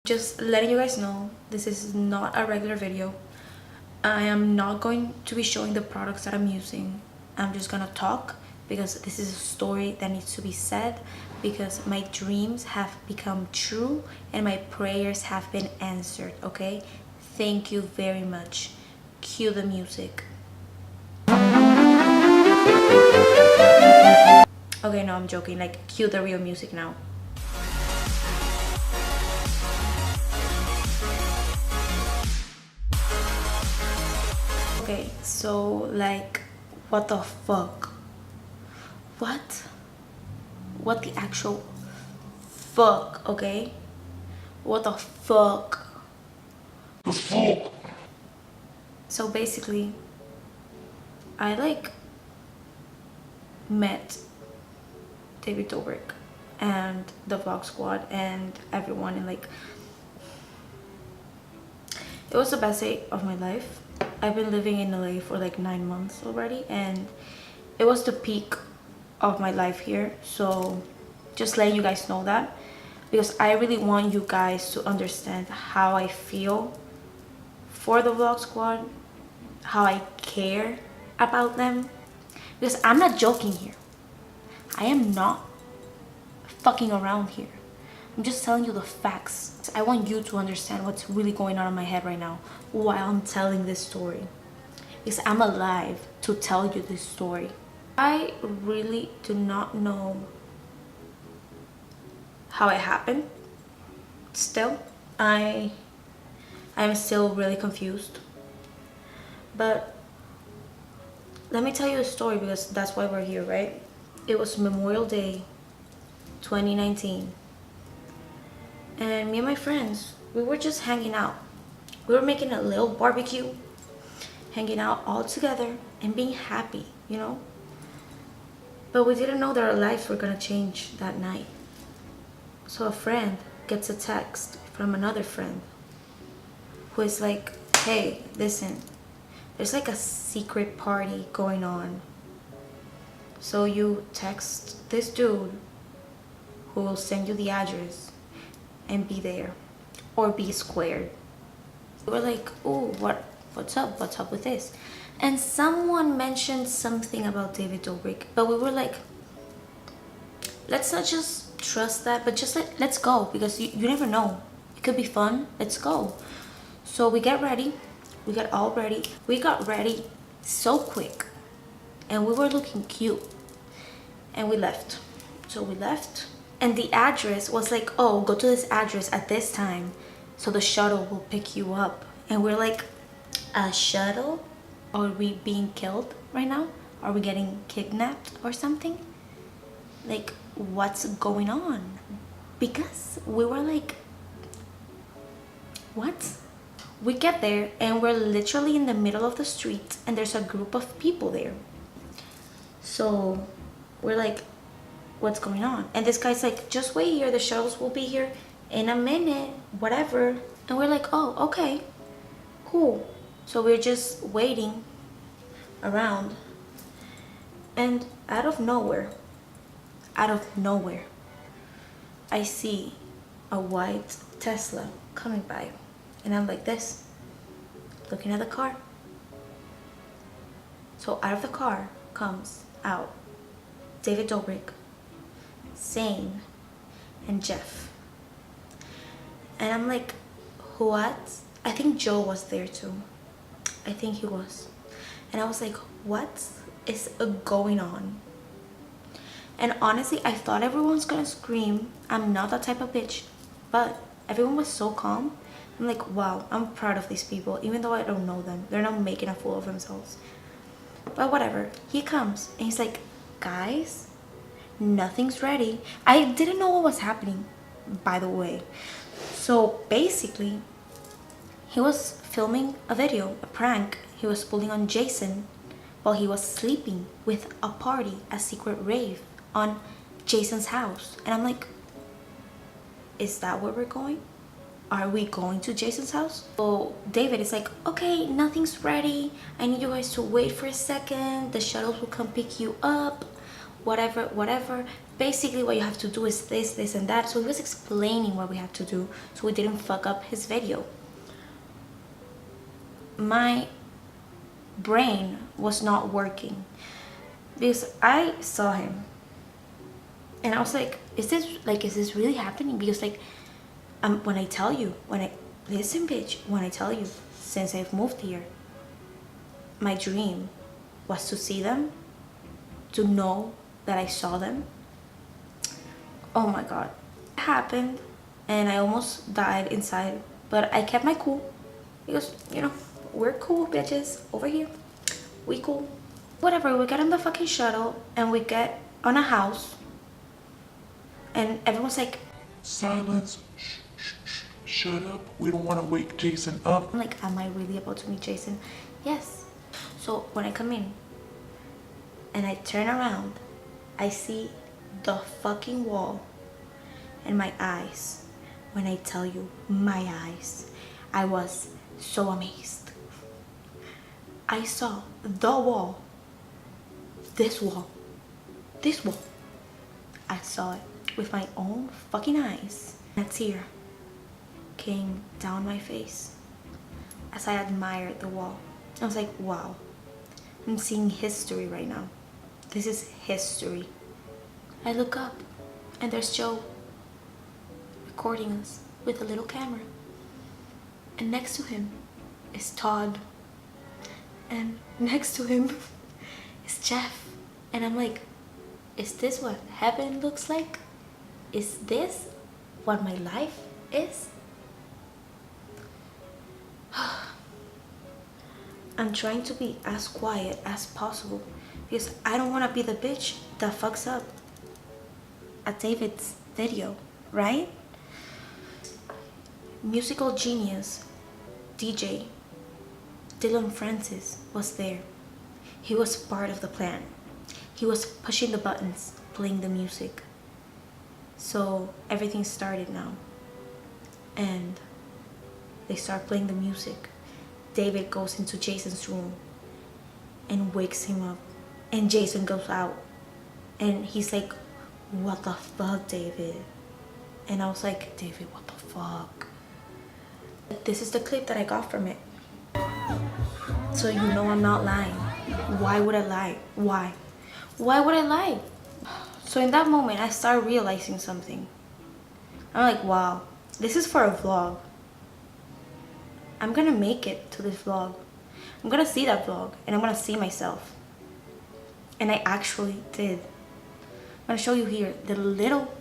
Just letting you guys know, this is not a regular video. I am not going to be showing the products that I'm using. I'm just gonna talk because this is a story that needs to be said, because my dreams have become true and my prayers have been answered. Okay, thank you very much. Cue the music. Okay, no, I'm joking. Like, cue the real music now. Okay, so like, what the fuck? What the actual fuck, okay? What the fuck? The fuck? So basically, I like met David Dobrik and the vlog squad and everyone, and like, it was the best day of my life. I've been living in LA for like 9 months already, and it was the peak of my life here. So just letting you guys know that, because I really want you guys to understand how I feel for the vlog squad, how I care about them, because I'm not joking here. I am not fucking around here. I'm just telling you the facts. I want you to understand what's really going on in my head right now while I'm telling this story, because I'm alive to tell you this story. I really do not know how it happened. Still, I'm still really confused. But let me tell you a story, because that's why we're here, right? It was Memorial Day 2019. And me and my friends, we were just hanging out. We were making a little barbecue, hanging out all together and being happy, you know? But we didn't know that our lives were gonna change that night. So a friend gets a text from another friend who is like, hey, listen, there's like a secret party going on. So you text this dude who will send you the address and be there, or be squared. We were like, oh, what's up with this? And someone mentioned something about David Dobrik, but we were like, let's not just trust that, but just let's go, because you never know, it could be fun. Let's go. So we get ready, we got all ready, we got ready so quick, and we were looking cute, and we left. So we left, and the address was like, oh, go to this address at this time so the shuttle will pick you up. And we're like, a shuttle? Are we being killed right now? Are we getting kidnapped or something? Like, what's going on? Because we were like, what? We get there and we're literally in the middle of the street, and there's a group of people there. So we're like, what's going on? And this guy's like, just wait here, the shuttles will be here in a minute, whatever. And we're like, oh, okay, cool. So we're just waiting around, and out of nowhere, I see a white Tesla coming by, and I'm like this, looking at the car. So out of the car comes out David Dobrik, Zane, and Jeff. And I'm like, what? I think Joe was there too. I think he was. And I was like, what is going on? And honestly, I thought everyone was gonna scream. I'm not that type of bitch, but everyone was so calm. I'm like, wow, I'm proud of these people, even though I don't know them. They're not making a fool of themselves. But whatever. He comes and he's like, guys, nothing's ready. I didn't know what was happening, by the way. So basically, he was filming a video, a prank. He was pulling on Jason while he was sleeping with a party, a secret rave on Jason's house. And I'm like, is that where we're going? Are we going to Jason's house? So David is like, okay, nothing's ready. I need you guys to wait for a second. The shuttles will come pick you up. Whatever. basically what you have to do is this and that. So he was explaining what we had to do so we didn't fuck up his video. My brain was not working because I saw him and I was like, is this really happening? Because like, listen bitch, when I tell you, since I've moved here, my dream was to see them, to know that I saw them. Oh my god, it happened and I almost died inside, but I kept my cool because, you know, we're cool bitches over here, we cool. Whatever, we get on the fucking shuttle and we get on a house and everyone's like, silence, shut up, we don't want to wake Jason up. I'm like, am I really about to meet Jason? Yes. So when I come in and I turn around, I see the fucking wall and my eyes. When I tell you, my eyes, I was so amazed. I saw the wall, this wall. I saw it with my own fucking eyes. A tear came down my face as I admired the wall. I was like, wow, I'm seeing history right now. This is history. I look up and there's Joe recording us with a little camera. And next to him is Todd. And next to him is Jeff. And I'm like, is this what heaven looks like? Is this what my life is? I'm trying to be as quiet as possible because I don't want to be the bitch that fucks up at David's video, right? Musical genius DJ Dylan Francis was there. He was part of the plan. He was pushing the buttons, playing the music. So everything started now. And they start playing the music. David goes into Jason's room and wakes him up. And Jason goes out. And he's like, what the fuck, David? And I was like, David, what the fuck? This is the clip that I got from it. So you know I'm not lying. Why would I lie? Why? Why would I lie? So in that moment, I started realizing something. I'm like, wow, this is for a vlog. I'm gonna make it to this vlog. I'm gonna see that vlog and I'm gonna see myself. And I actually did. I'm gonna show you here the little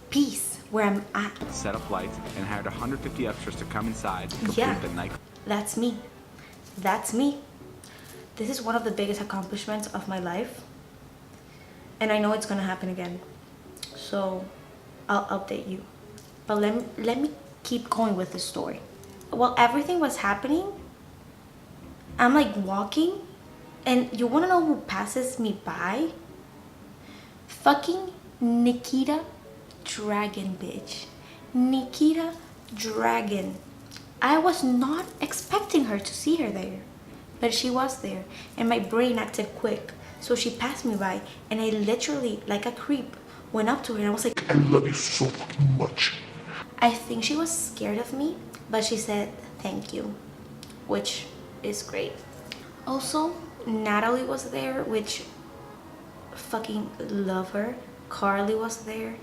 piece where I'm at. Set up lights and hired 150 extras to come inside to complete the night. That's me. That's me. This is one of the biggest accomplishments of my life. And I know it's gonna happen again. So I'll update you. But let me keep going with this story. While everything was happening, I'm like walking, and you wanna know who passes me by? Fucking Nikita Dragon, bitch. Nikita Dragon. I was not expecting her to see her there, but she was there, and my brain acted quick. So she passed me by, and I literally, like a creep, went up to her and I was like, I love you so fucking much. I think she was scared of me, but she said thank you, which is great. Also, Natalie was there, which fucking love her. Carly was there.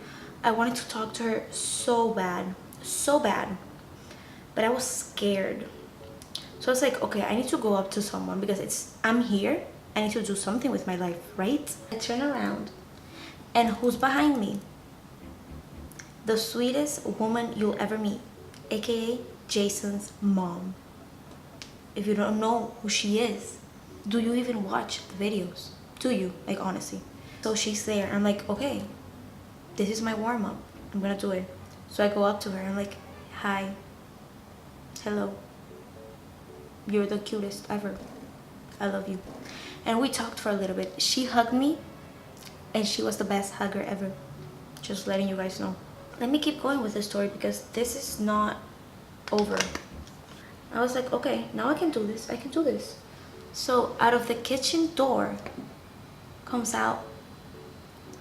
I wanted to talk to her so bad, but I was scared. So I was like, okay, I need to go up to someone because I'm here. I need to do something with my life, right? I turn around, and who's behind me? The sweetest woman you'll ever meet, aka Jason's mom. If you don't know who she is, do you even watch the videos? Do you? Like, honestly. So she's there. I'm like, okay, this is my warm-up. I'm gonna do it. So I go up to her. I'm like, hi. Hello. You're the cutest ever. I love you. And we talked for a little bit. She hugged me, and she was the best hugger ever. Just letting you guys know. Let me keep going with the story because this is not over. I was like, okay, now I can do this. I can do this. So out of the kitchen door comes out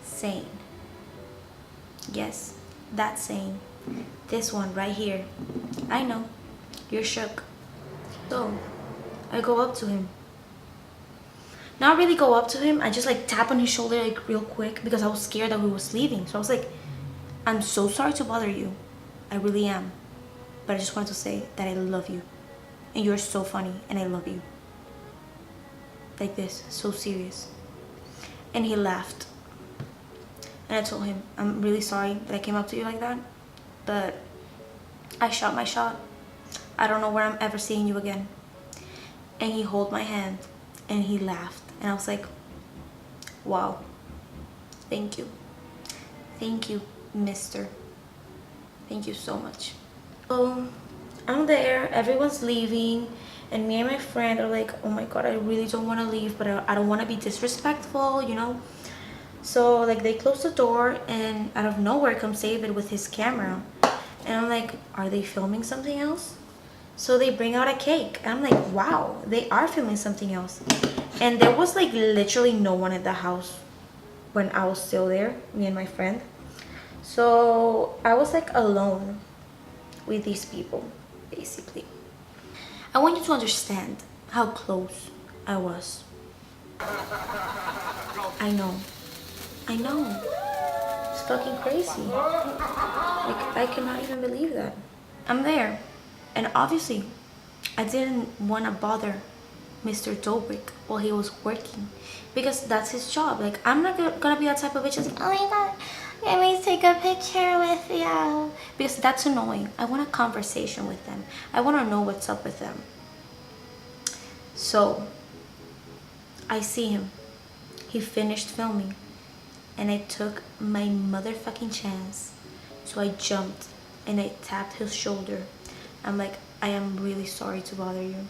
Zane. Yes, that saying. This one right here. I know. You're shook. So, I go up to him. Not really go up to him. I just like tap on his shoulder like real quick because I was scared that he was leaving. So I was like, I'm so sorry to bother you. I really am. But I just wanted to say that I love you. And you're so funny and I love you. Like this, so serious. And he laughed. And I told him, I'm really sorry that I came up to you like that. But I shot my shot. I don't know where I'm ever seeing you again. And he held my hand and he laughed. And I was like, wow. Thank you. Thank you, mister. Thank you so much. So I'm there, everyone's leaving, and me and my friend are like, oh my god, I really don't want to leave, but I don't want to be disrespectful, you know. So like they close the door and out of nowhere comes David with his camera. And I'm like, are they filming something else? So they bring out a cake. And I'm like, wow, they are filming something else. And there was like literally no one at the house when I was still there, me and my friend. So I was like alone with these people, basically. I want you to understand how close I was. I know. It's fucking crazy. Like, I cannot even believe that. I'm there. And obviously, I didn't want to bother Mr. DOBRIK while he was working. Because that's his job. Like, I'm not gonna be that type of bitch that's like, oh my god, let me take a picture with you. Because that's annoying. I want a conversation with them. I want to know what's up with them. So, I see him. He finished filming. And I took my motherfucking chance. So I jumped and I tapped his shoulder. I'm like, I am really sorry to bother you.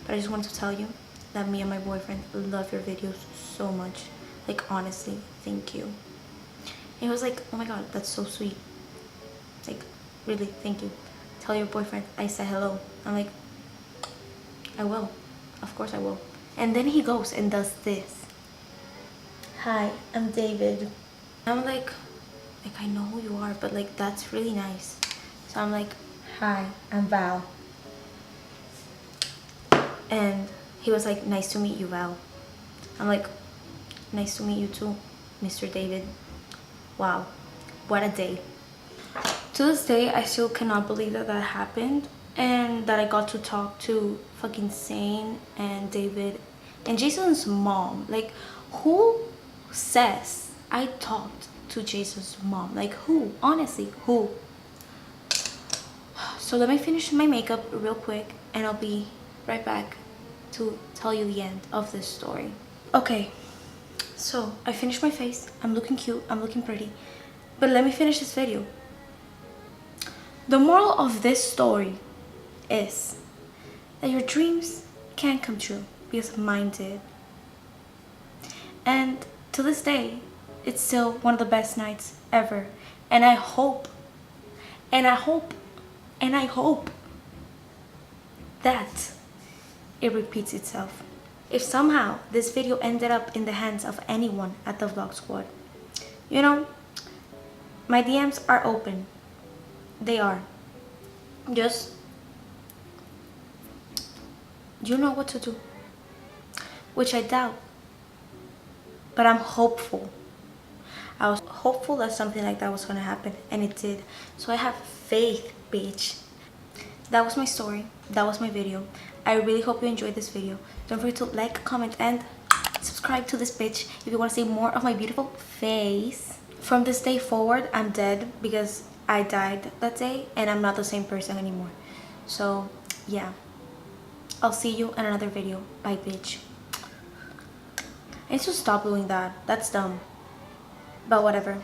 But I just want to tell you that me and my boyfriend love your videos so much. Like, honestly, thank you. And he was like, oh my god, that's so sweet. Like, really, thank you. Tell your boyfriend I said hello. I'm like, I will. Of course I will. And then he goes and does this. Hi, I'm David. I'm like I know who you are, but like that's really nice. So I'm like, hi, I'm Val. And he was like, nice to meet you, Val. I'm like, nice to meet you too, Mr. David. Wow, what a day. To this day, I still cannot believe that that happened and that I got to talk to fucking Sane and David and Jason's mom. Like, who says I talked to Jason's mom? Like, who? Honestly, who? So let me finish my makeup real quick and I'll be right back to tell you the end of this story. Okay, so I finished my face. I'm looking cute, I'm looking pretty, but let me finish this video. The moral of this story is that your dreams can come true, because mine did. And to this day, it's still one of the best nights ever. And I hope that it repeats itself. If somehow this video ended up in the hands of anyone at the Vlog Squad, you know, my DMs are open. They are. Just, you know what to do. Which I doubt. But I'm hopeful. I was hopeful that something like that was going to happen. And it did. So I have faith, bitch. That was my story. That was my video. I really hope you enjoyed this video. Don't forget to like, comment, and subscribe to this bitch if you want to see more of my beautiful face. From this day forward, I'm dead because I died that day and I'm not the same person anymore. So, yeah. I'll see you in another video. Bye, bitch. I need to stop doing that. That's dumb. But whatever.